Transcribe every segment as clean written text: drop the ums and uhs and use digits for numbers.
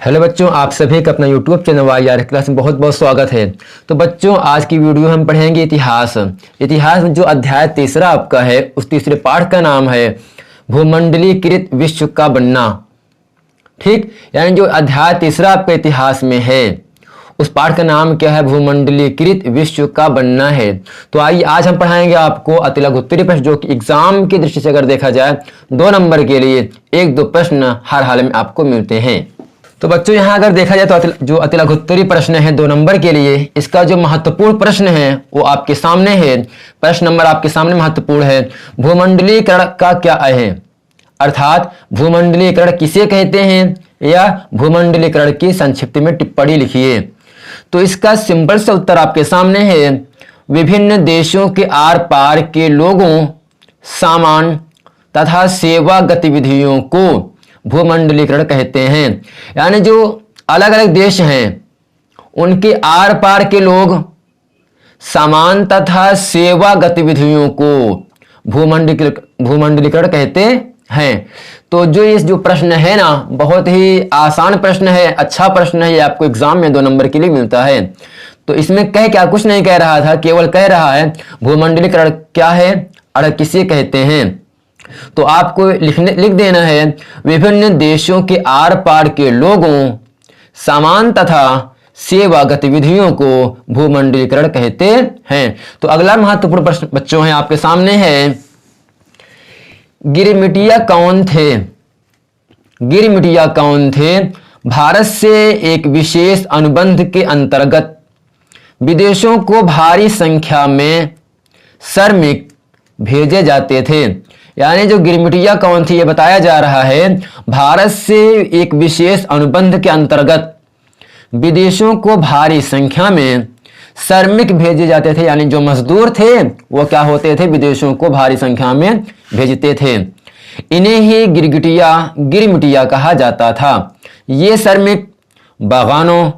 Hello बच्चों, आप सभी का अपना यूट्यूब चैनल YR क्लास में बहुत बहुत स्वागत है। तो बच्चों, आज की वीडियो हम पढ़ेंगे इतिहास। इतिहास में जो अध्याय तीसरा आपका है, उस तीसरे पाठ का नाम है भूमंडलीकृत विश्व का बनना। ठीक, यानी जो अध्याय तीसरा आपका इतिहास में है, उस पाठ का नाम क्या है? भूमंडलीकृत विश्व का बनना है। तो आइए आज हम पढ़ाएंगे आपको अतिलघुत्तरीय प्रश्न, जो कि एग्जाम की दृष्टि से अगर देखा जाए 2 नंबर के लिए 1-2 प्रश्न हर हाल में आपको मिलते हैं। तो बच्चों, यहाँ अगर देखा जाए तो जो अतिलघुत्तरीय प्रश्न है 2 नंबर के लिए, इसका जो महत्वपूर्ण प्रश्न है वो आपके सामने है। प्रश्न नंबर आपके सामने महत्वपूर्ण है, भूमंडलीकरण का क्या है? अर्थात भूमंडलीकरण किसे कहते हैं, या भूमंडलीकरण की संक्षिप्त में टिप्पणी लिखिए। तो इसका सिंपल सा उत्तर आपके सामने है, विभिन्न देशों के आर पार के लोगों, सामान तथा सेवा गतिविधियों को भूमंडलीकरण कहते हैं। यानी जो अलग अलग देश हैं, उनके आर पार के लोग, सामान तथा सेवा गतिविधियों को भूमंडलीकरण कहते हैं। तो जो प्रश्न है ना, बहुत ही आसान प्रश्न है, अच्छा प्रश्न है, ये आपको एग्जाम में 2 नंबर के लिए मिलता है। तो इसमें क्या कुछ नहीं कह रहा था, केवल कह रहा है भूमंडलीकरण क्या है और किसे कहते हैं। तो आपको लिख देना है, विभिन्न देशों के आर पार के लोगों, सामान तथा सेवा गतिविधियों को भूमंडलीकरण कहते हैं। तो अगला महत्वपूर्ण प्रश्न बच्चों है आपके सामने है, गिरमिटिया कौन थे? गिरमिटिया कौन थे? भारत से एक विशेष अनुबंध के अंतर्गत विदेशों को भारी संख्या में श्रमिक भेजे जाते थे। यानी जो गिरमिटिया कौन थी, ये बताया जा रहा है, भारत से एक विशेष अनुबंध के अंतर्गत विदेशों को भारी संख्या में श्रमिक भेजे जाते थे। यानी जो मजदूर थे वो क्या होते थे, विदेशों को भारी संख्या में भेजते थे। इन्हें ही गिरमिटिया कहा जाता था। ये श्रमिक बागानों,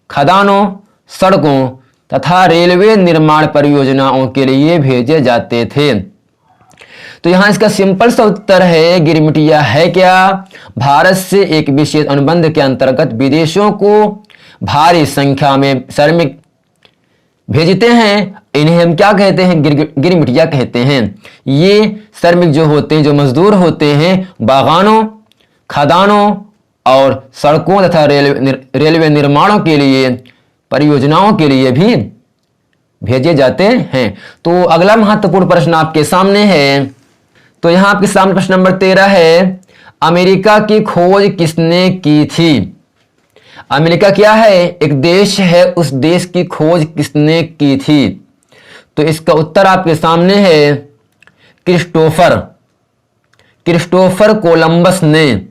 खदानों, सड़कों तथा रेलवे निर्माण परियोजनाओं के लिए भेजे जाते थे। तो यहां इसका सिंपल सा उत्तर है, गिरमिटिया है क्या? भारत से एक विशेष अनुबंध के अंतर्गत विदेशों को भारी संख्या में श्रमिक भेजते हैं। इन्हें हम क्या कहते हैं? गिरमिटिया कहते हैं। ये श्रमिक जो होते हैं, जो मजदूर होते हैं, बागानों, खदानों और सड़कों तथा रेलवे निर्माणों के लिए, परियोजनाओं के लिए भी भेजे जाते हैं। तो अगला महत्वपूर्ण प्रश्न आपके सामने है। तो यहां आपके सामने प्रश्न नंबर 13 है, अमेरिका की खोज किसने की थी? अमेरिका क्या है? एक देश है, उस देश की खोज किसने की थी? तो इसका उत्तर आपके सामने है, क्रिस्टोफर कोलंबस ने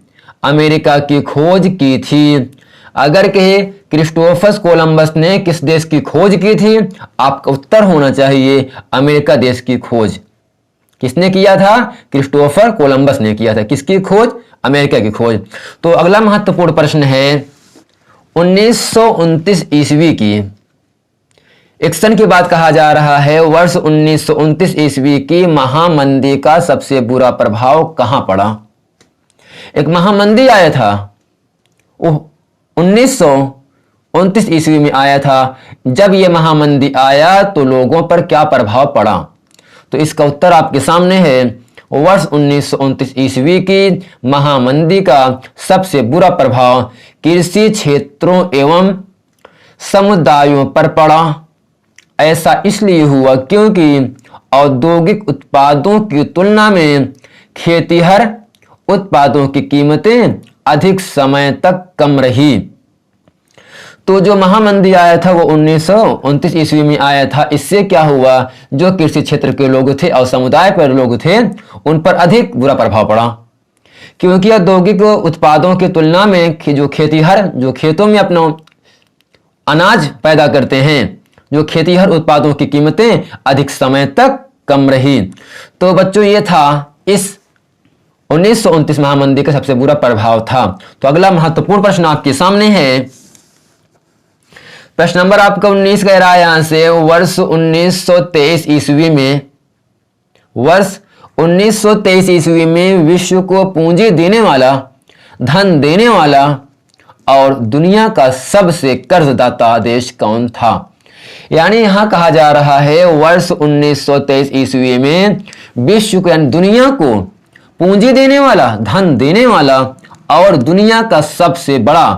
अमेरिका की खोज की थी। अगर कहे क्रिस्टोफर कोलंबस ने किस देश की खोज की थी, आपका उत्तर होना चाहिए अमेरिका देश की खोज। किसने किया था? क्रिस्टोफर कोलंबस ने किया था। किसकी खोज? अमेरिका की खोज। तो अगला महत्वपूर्ण प्रश्न है, 1929 ईस्वी की, एक सन की बात कहा जा रहा है, वर्ष 1929 ईस्वी की महामंदी का सबसे बुरा प्रभाव कहां पड़ा? एक महामंदी आया था, 1929 ईस्वी में आया था। जब यह महामंदी आया तो लोगों पर क्या प्रभाव पड़ा? तो इसका उत्तर आपके सामने है, वर्ष 1929 ईस्वी की महामंदी का सबसे बुरा प्रभाव कृषि क्षेत्रों एवं समुदायों पर पड़ा। ऐसा इसलिए हुआ क्योंकि औद्योगिक उत्पादों की तुलना में खेतीहर उत्पादों की कीमतें अधिक समय तक कम रही। तो जो महामंदी आया था वो 1929 ईस्वी में आया था। इससे क्या हुआ, जो कृषि क्षेत्र के लोग थे और समुदाय पर लोग थे, उन पर अधिक बुरा प्रभाव पड़ा। क्योंकि औद्योगिक उत्पादों की तुलना में जो खेतीहर, जो खेतों में अपना अनाज पैदा करते हैं, जो खेतीहर उत्पादों की कीमतें अधिक समय तक कम रही। तो बच्चों, ये था इस 1929 महामंदी का सबसे बुरा प्रभाव था। तो अगला महत्वपूर्ण प्रश्न आपके सामने है, प्रश्न नंबर आपका 19 कह रहा है यहां से, वर्ष 1923 ईस्वी में विश्व को पूंजी देने वाला, धन देने वाला और दुनिया का सबसे कर्जदाता देश कौन था। यानी यहां कहा जा रहा है वर्ष 1923 ईस्वी में विश्व को यानी दुनिया को पूंजी देने वाला, धन देने वाला और दुनिया का सबसे बड़ा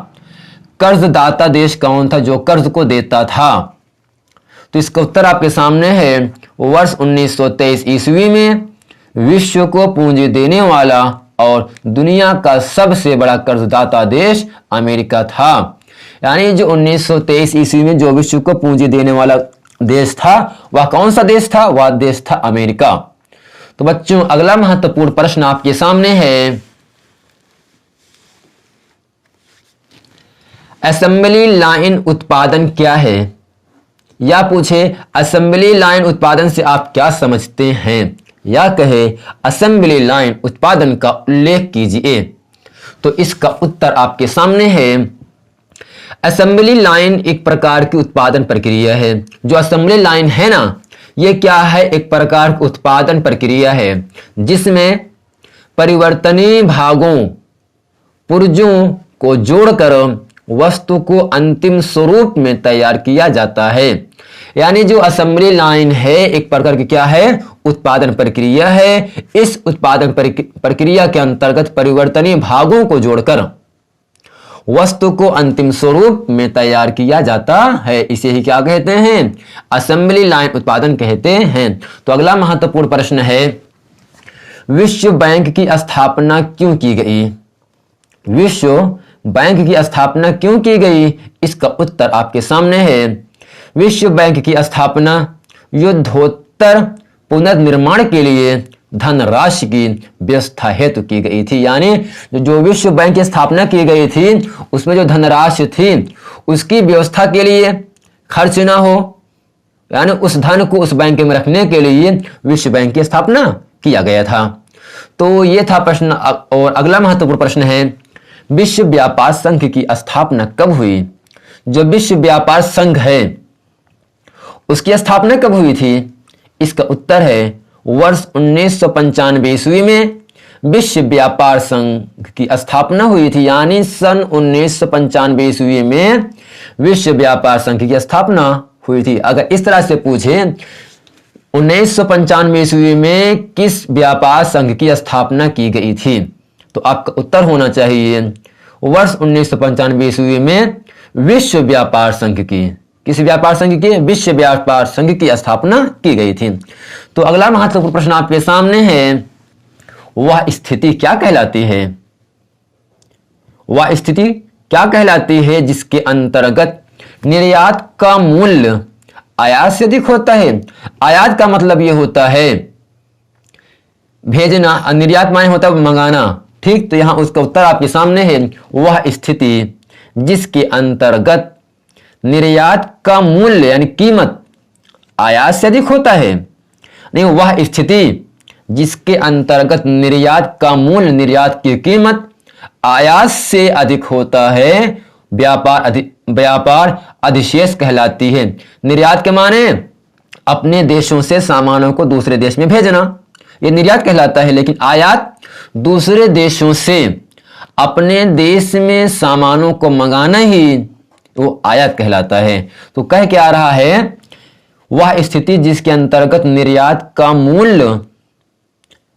कर्जदाता देश कौन था जो कर्ज को देता था। तो इसका उत्तर आपके सामने है वर्ष 1923 ईस्वी में विश्व को पूंजी देने वाला और दुनिया का सबसे बड़ा कर्जदाता देश अमेरिका था। यानी जो 1923 ईस्वी में जो विश्व को पूंजी देने वाला देश था वह कौन सा देश था, वह देश था अमेरिका। तो बच्चों अगला महत्वपूर्ण प्रश्न आपके सामने है, असेंबली लाइन उत्पादन क्या है। या पूछे असेंबली लाइन उत्पादन से आप क्या समझते हैं, या कहे असेंबली लाइन उत्पादन का उल्लेख कीजिए। तो इसका उत्तर आपके सामने है, असेंबली लाइन एक प्रकार की उत्पादन प्रक्रिया है। जो असेंबली लाइन है ना, ये क्या है, एक प्रकार की उत्पादन प्रक्रिया है जिसमें परिवर्तनीय भागों पुर्जों को जोड़कर वस्तु को अंतिम स्वरूप में तैयार किया जाता है। यानी जो असेंबली लाइन है एक प्रकार की क्या है, उत्पादन प्रक्रिया है। इस उत्पादन प्रक्रिया के अंतर्गत परिवर्तनीय भागों को जोड़कर वस्तु को अंतिम स्वरूप में तैयार किया जाता है। इसे ही क्या कहते हैं, असेंबली लाइन उत्पादन कहते हैं। तो अगला महत्वपूर्ण प्रश्न है, विश्व बैंक की स्थापना क्यों की गई। विश्व बैंक की स्थापना क्यों की गई, इसका उत्तर आपके सामने है। विश्व बैंक की स्थापना युद्धोत्तर पुनर्निर्माण के लिए धनराशि की व्यवस्था हेतु की गई थी। यानी जो विश्व बैंक की स्थापना की गई थी उसमें जो धनराशि थी उसकी व्यवस्था के लिए, खर्च ना हो, यानी उस धन को उस बैंक में रखने के लिए विश्व बैंक की स्थापना किया गया था। तो ये था प्रश्न। और अगला महत्वपूर्ण प्रश्न है, विश्व व्यापार संघ की स्थापना कब हुई। जो विश्व व्यापार संघ है उसकी स्थापना कब हुई थी, इसका उत्तर है वर्ष 1995 ईस्वी में विश्व व्यापार संघ की स्थापना हुई थी। यानी सन 1995 ईस्वी में विश्व व्यापार संघ की स्थापना हुई थी। अगर इस तरह से पूछे 1995 ईस्वी में किस व्यापार संघ की स्थापना की गई थी, तो आपका उत्तर होना चाहिए वर्ष 1995 ईस्वी में विश्व व्यापार संघ की, किस व्यापार संघ की, विश्व व्यापार संघ की स्थापना की गई थी। तो अगला महत्वपूर्ण प्रश्न आपके सामने है, वह स्थिति क्या कहलाती है। वह स्थिति क्या कहलाती है जिसके अंतर्गत निर्यात का मूल्य आयात से अधिक होता है। आयात का मतलब यह होता है भेजना, निर्यात माने होता है मंगाना, ठीक। तो यहां उसका उत्तर आपके सामने है, वह स्थिति जिसके अंतर्गत निर्यात का मूल्य यानी कीमत आयात से अधिक होता है। नहीं, वह स्थिति जिसके अंतर्गत निर्यात का मूल्य, निर्यात की कीमत आयात से अधिक होता है, व्यापार अधिशेष कहलाती है। निर्यात के माने अपने देशों से सामानों को दूसरे देश में भेजना, यह निर्यात कहलाता है। लेकिन आयात दूसरे देशों से अपने देश में सामानों को मंगाना ही वो आयात कहलाता है। तो कह के आ रहा है, वह स्थिति जिसके अंतर्गत निर्यात का मूल्य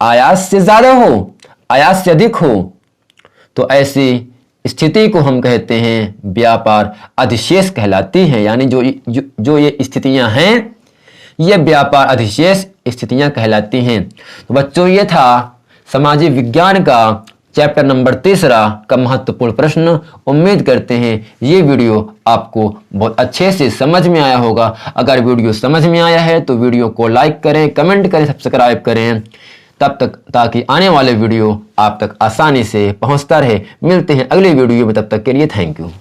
आयात से ज्यादा हो, आयात से अधिक हो, तो ऐसी स्थिति को हम कहते हैं व्यापार अधिशेष कहलाती हैं। यानी जो ये स्थितियां हैं ये व्यापार अधिशेष स्थितियां कहलाती हैं। तो बच्चों ये था सामाजिक विज्ञान का चैप्टर नंबर 3 का महत्वपूर्ण प्रश्न। उम्मीद करते हैं ये वीडियो आपको बहुत अच्छे से समझ में आया होगा। अगर वीडियो समझ में आया है तो वीडियो को लाइक करें, कमेंट करें, सब्सक्राइब करें, तब तक ताकि आने वाले वीडियो आप तक आसानी से पहुंचता रहे। मिलते हैं अगले वीडियो में, तब तक के लिए थैंक यू।